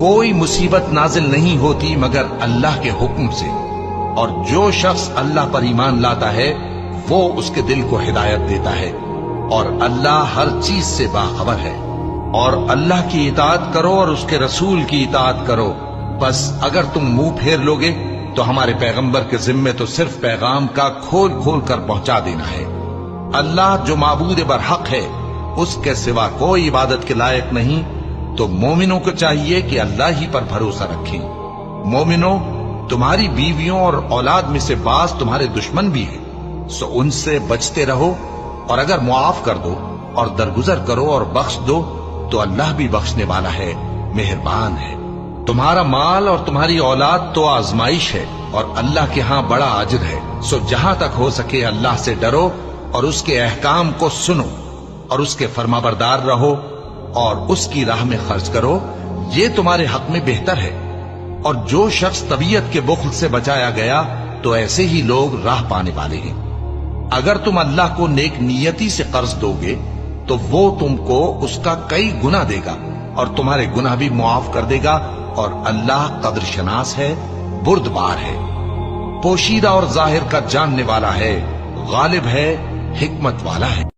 کوئی مصیبت نازل نہیں ہوتی مگر اللہ کے حکم سے، اور جو شخص اللہ پر ایمان لاتا ہے وہ اس کے دل کو ہدایت دیتا ہے، اور اللہ ہر چیز سے باخبر ہے۔ اور اللہ کی اطاعت کرو اور اس کے رسول کی اطاعت کرو، بس اگر تم منہ پھیر لوگے تو ہمارے پیغمبر کے ذمے تو صرف پیغام کا کھول کھول کر پہنچا دینا ہے۔ اللہ جو معبود برحق ہے اس کے سوا کوئی عبادت کے لائق نہیں، تو مومنوں کو چاہیے کہ اللہ ہی پر بھروسہ رکھیں۔ مومنوں، تمہاری بیویوں اور اولاد میں سے بعض تمہارے دشمن بھی ہیں، سو ان سے بچتے رہو، اور اگر معاف کر دو اور درگزر کرو اور بخش دو تو اللہ بھی بخشنے والا ہے، مہربان ہے۔ تمہارا مال اور تمہاری اولاد تو آزمائش ہے، اور اللہ کے ہاں بڑا اجر ہے، سو جہاں تک ہو سکے اللہ سے ڈرو اور اس کے احکام کو سنو اور اس کے فرمانبردار رہو اور اس کی راہ میں خرچ کرو، یہ تمہارے حق میں بہتر ہے۔ اور جو شخص طبیعت کے بخل سے بچایا گیا تو ایسے ہی لوگ راہ پانے والے ہیں۔ اگر تم اللہ کو نیک نیتی سے قرض دو گے تو وہ تم کو اس کا کئی گنا دے گا اور تمہارے گناہ بھی معاف کر دے گا، اور اللہ قدر شناس ہے، بردبار ہے، پوشیدہ اور ظاہر کا جاننے والا ہے، غالب ہے، حکمت والا ہے۔